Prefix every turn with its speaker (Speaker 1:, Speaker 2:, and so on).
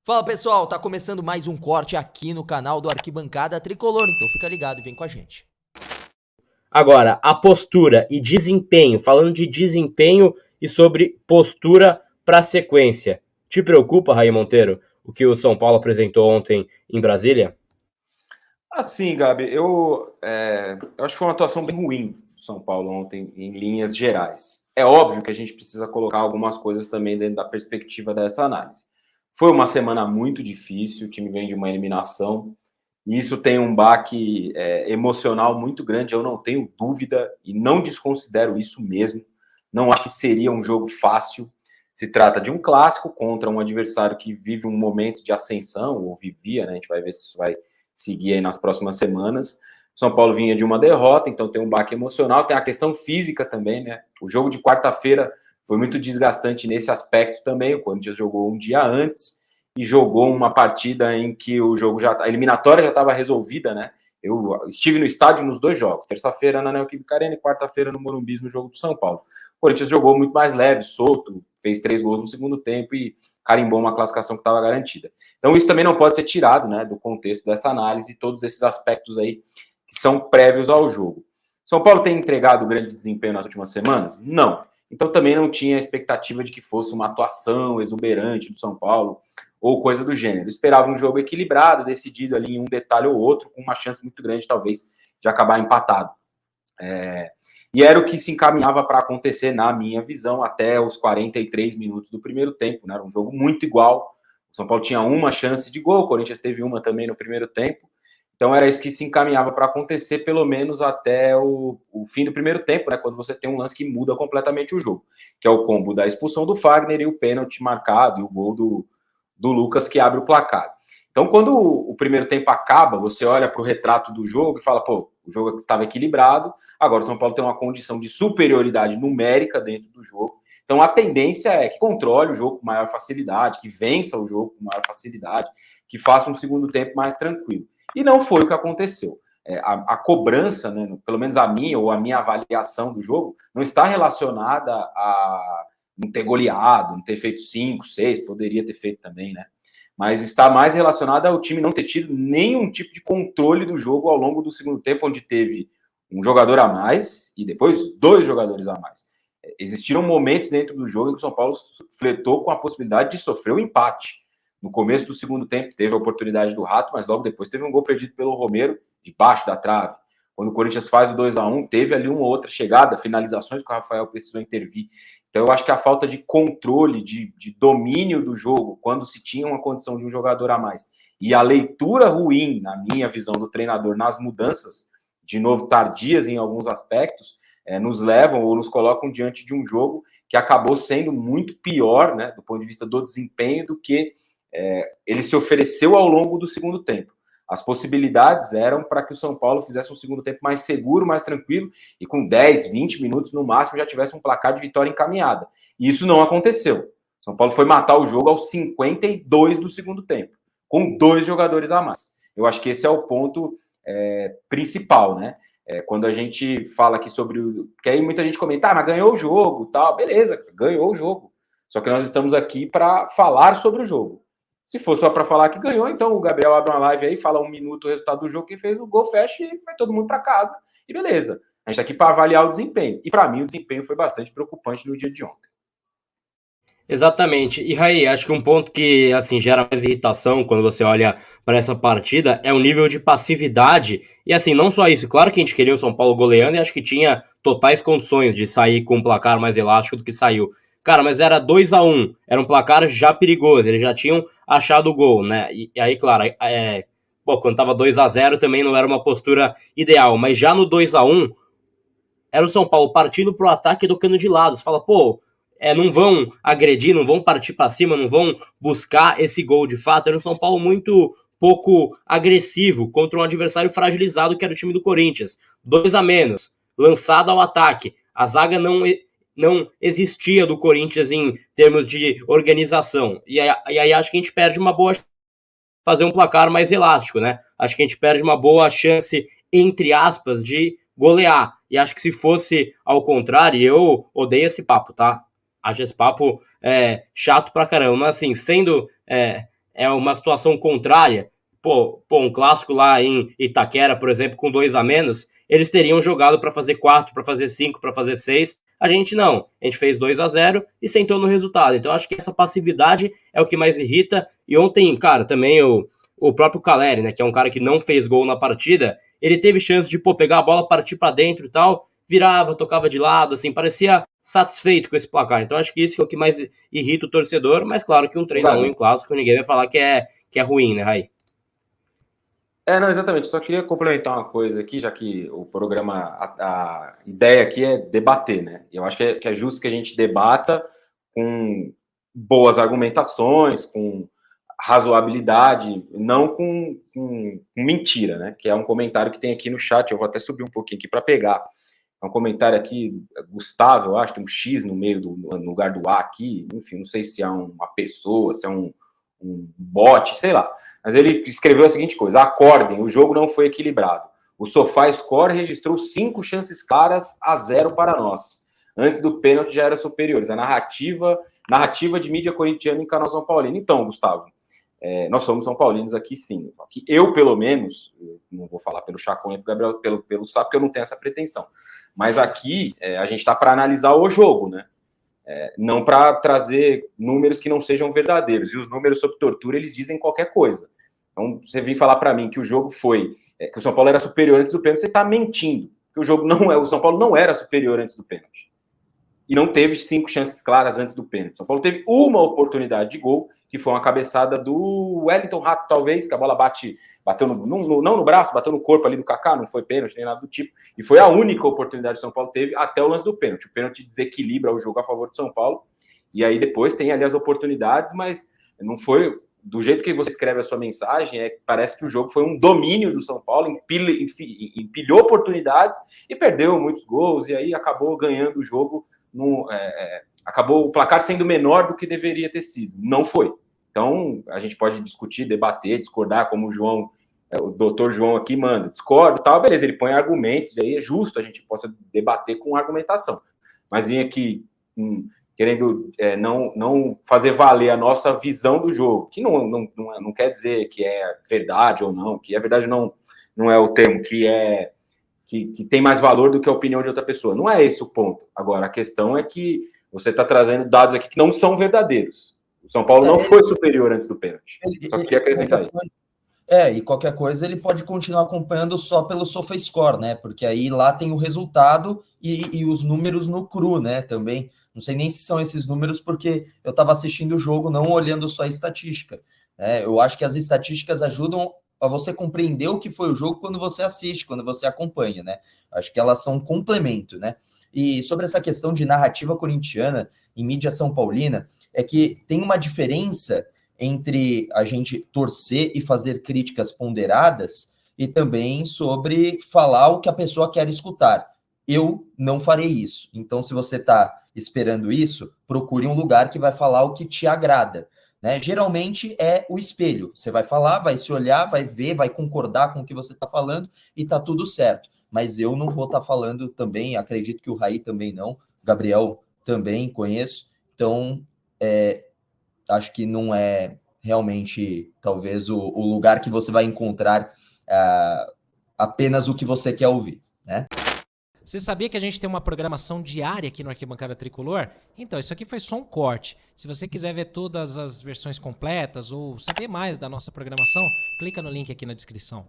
Speaker 1: Fala pessoal, tá começando mais um corte aqui no canal do Arquibancada Tricolor, então fica ligado e vem com a gente.
Speaker 2: Agora, a postura e desempenho, falando de desempenho e sobre postura para sequência. Te preocupa, Raí Monteiro, o que o São Paulo apresentou ontem em Brasília?
Speaker 3: Assim, Gabi, eu acho que foi uma atuação bem ruim do São Paulo ontem, em linhas gerais. É óbvio que a gente precisa colocar algumas coisas também dentro da perspectiva dessa análise. Foi uma semana muito difícil, o time vem de uma eliminação, e isso tem um baque emocional muito grande, eu não tenho dúvida, e não desconsidero isso mesmo. Não acho que seria um jogo fácil. Se trata de um clássico contra um adversário que vive um momento de ascensão, ou vivia, né? A gente vai ver se isso vai seguir aí nas próximas semanas. São Paulo vinha de uma derrota, então tem um baque emocional, tem a questão física também, né? O jogo de quarta-feira foi muito desgastante nesse aspecto também. O Corinthians jogou um dia antes e jogou uma partida em que a eliminatória já estava resolvida, né? Eu estive no estádio nos dois jogos, terça-feira na Neoquímica Arena e quarta-feira no Morumbi, no jogo do São Paulo. O Corinthians jogou muito mais leve, solto, fez 3 gols no segundo tempo e carimbou uma classificação que estava garantida. Então isso também não pode ser tirado, né, do contexto dessa análise e todos esses aspectos aí que são prévios ao jogo. São Paulo tem entregado grande desempenho nas últimas semanas? Não. Então também não tinha a expectativa de que fosse uma atuação exuberante do São Paulo ou coisa do gênero. Esperava um jogo equilibrado, decidido ali em um detalhe ou outro, com uma chance muito grande, talvez, de acabar empatado. E era o que se encaminhava para acontecer, na minha visão, até os 43 minutos do primeiro tempo. Né? Era um jogo muito igual. O São Paulo tinha uma chance de gol, o Corinthians teve uma também no primeiro tempo. Então era isso que se encaminhava para acontecer, pelo menos até o fim do primeiro tempo, né? Quando você tem um lance que muda completamente o jogo, que é o combo da expulsão do Fagner e o pênalti marcado, e o gol do Lucas que abre o placar. Então, quando o primeiro tempo acaba, você olha para o retrato do jogo e fala, pô, o jogo estava equilibrado, agora o São Paulo tem uma condição de superioridade numérica dentro do jogo. Então, a tendência é que controle o jogo com maior facilidade, que vença o jogo com maior facilidade, que faça um segundo tempo mais tranquilo. E não foi o que aconteceu. A cobrança, né, pelo menos a minha ou a minha avaliação do jogo, não está relacionada a não ter goleado, não ter feito 5, 6, poderia ter feito também, né? Mas está mais relacionada ao time não ter tido nenhum tipo de controle do jogo ao longo do segundo tempo, onde teve um jogador a mais e depois 2 jogadores a mais. Existiram momentos dentro do jogo em que o São Paulo fletou com a possibilidade de sofrer um empate. No começo do segundo tempo teve a oportunidade do Rato, mas logo depois teve um gol perdido pelo Romero, debaixo da trave. Quando o Corinthians faz o 2-1, teve ali uma outra chegada, finalizações que o Rafael precisou intervir. Então eu acho que a falta de controle, de domínio do jogo, quando se tinha uma condição de um jogador a mais, e a leitura ruim, na minha visão, do treinador nas mudanças, de novo tardias em alguns aspectos, nos levam ou nos colocam diante de um jogo que acabou sendo muito pior, né, do ponto de vista do desempenho, do que ele se ofereceu ao longo do segundo tempo. As possibilidades eram para que o São Paulo fizesse um segundo tempo mais seguro, mais tranquilo, e com 10, 20 minutos no máximo já tivesse um placar de vitória encaminhada. E isso não aconteceu. São Paulo foi matar o jogo aos 52 do segundo tempo, com 2 jogadores a mais. Eu acho que esse é o ponto principal, né? Quando a gente fala aqui sobre o. Porque aí muita gente comenta, mas ganhou o jogo, tal. Beleza, ganhou o jogo. Só que nós estamos aqui para falar sobre o jogo. Se for só para falar que ganhou, então o Gabriel abre uma live aí, fala 1 minuto o resultado do jogo, quem fez o gol fecha e vai todo mundo para casa. E beleza. A gente está aqui para avaliar o desempenho. E para mim o desempenho foi bastante preocupante no dia de ontem.
Speaker 2: Exatamente. E Raí, acho que um ponto que assim gera mais irritação quando você olha para essa partida é o nível de passividade. E assim, não só isso, claro que a gente queria o São Paulo goleando e acho que tinha totais condições de sair com um placar mais elástico do que saiu. Cara, mas era 2-1, era um placar já perigoso, eles já tinham achado o gol, né? E aí, claro, pô, quando tava 2-0 também não era uma postura ideal, mas já no 2-1 era o São Paulo partindo pro ataque e tocando de lado. Você fala, pô, não vão agredir, não vão partir para cima, não vão buscar esse gol de fato. Era um São Paulo muito pouco agressivo contra um adversário fragilizado que era o time do Corinthians. 2 a menos, lançado ao ataque. A zaga não existia do Corinthians em termos de organização. E aí acho que a gente perde uma boa fazer um placar mais elástico, né? Acho que a gente perde uma boa chance, entre aspas, de golear. E acho que se fosse ao contrário, eu odeio esse papo, tá? Acho esse papo chato pra caramba. Mas assim, sendo é uma situação contrária, pô, um clássico lá em Itaquera, por exemplo, com 2 a menos, eles teriam jogado para fazer 4, para fazer 5, para fazer 6. A gente não. A gente fez 2 a 0 e sentou no resultado. Então acho que essa passividade é o que mais irrita. E ontem, cara, também o próprio Caleri, né, que é um cara que não fez gol na partida, ele teve chance de, pô, pegar a bola, partir para dentro e tal, virava, tocava de lado, assim, parecia satisfeito com esse placar. Então acho que isso é o que mais irrita o torcedor, mas claro que um 3 a 1 em clássico, ninguém vai falar que é ruim, né, Raí?
Speaker 3: Não, exatamente. Só queria complementar uma coisa aqui, já que o programa, a ideia aqui é debater, né? E eu acho que é justo que a gente debata com boas argumentações, com razoabilidade, não com mentira, né? Que é um comentário que tem aqui no chat. Eu vou até subir um pouquinho aqui para pegar. É um comentário aqui, Gustavo, eu acho, tem um X no meio no lugar do A aqui. Enfim, não sei se é uma pessoa, se é um bot, sei lá. Mas ele escreveu a seguinte coisa: acordem, o jogo não foi equilibrado. O SofaScore registrou 5 chances claras a 0 para nós. Antes do pênalti já era superiores. A narrativa de mídia corintiana em canal São Paulino. Então, Gustavo, nós somos São Paulinos aqui, sim. Eu, pelo menos, não vou falar pelo Chacon e pelo Gabriel, pelo Sá, porque eu não tenho essa pretensão. Mas aqui a gente está para analisar o jogo, né? Não para trazer números que não sejam verdadeiros. E os números sobre tortura, eles dizem qualquer coisa. Então, você vir falar para mim que o jogo foi... que o São Paulo era superior antes do pênalti, você está mentindo. Que o São Paulo não era superior antes do pênalti. E não teve 5 chances claras antes do pênalti. O São Paulo teve uma oportunidade de gol, que foi uma cabeçada do Wellington Rato, talvez, que a bola bateu não no braço, bateu no corpo ali do Kaká, não foi pênalti, nem nada do tipo. E foi a única oportunidade que o São Paulo teve até o lance do pênalti. O pênalti desequilibra o jogo a favor do São Paulo. E aí depois tem ali as oportunidades, mas não foi... Do jeito que você escreve a sua mensagem, parece que o jogo foi um domínio do São Paulo, empilhou oportunidades e perdeu muitos gols, e aí acabou ganhando o jogo, acabou o placar sendo menor do que deveria ter sido. Não foi. Então, a gente pode discutir, debater, discordar, como o doutor João aqui manda, discordo, tal, beleza, ele põe argumentos, e aí é justo a gente possa debater com argumentação. Mas vir aqui... querendo não fazer valer a nossa visão do jogo, que não quer dizer que é verdade ou não, que é verdade não é o termo, que tem mais valor do que a opinião de outra pessoa. Não é esse o ponto. Agora, a questão é que você está trazendo dados aqui que não são verdadeiros. O São Paulo não foi superior antes do pênalti. Só queria acrescentar isso.
Speaker 4: E qualquer coisa ele pode continuar acompanhando só pelo SofaScore, né? Porque aí lá tem o resultado e os números no cru, né? Também. Não sei nem se são esses números, porque eu estava assistindo o jogo, não olhando só a estatística. Eu acho que as estatísticas ajudam a você compreender o que foi o jogo quando você assiste, quando você acompanha, né? Acho que elas são um complemento, né? E sobre essa questão de narrativa corintiana em mídia são paulina, é que tem uma diferença entre a gente torcer e fazer críticas ponderadas e também sobre falar o que a pessoa quer escutar. Eu não farei isso. Então, se você está esperando isso, procure um lugar que vai falar o que te agrada, né? Geralmente é o espelho. Você vai falar, vai se olhar, vai ver, vai concordar com o que você está falando e está tudo certo. Mas eu não vou estar falando também, acredito que o Raí também não, o Gabriel também conheço. Então, acho que não é realmente, talvez, o lugar que você vai encontrar apenas o que você quer ouvir, né?
Speaker 5: Você sabia que a gente tem uma programação diária aqui no Arquibancada Tricolor? Então, isso aqui foi só um corte. Se você quiser ver todas as versões completas ou saber mais da nossa programação, clica no link aqui na descrição.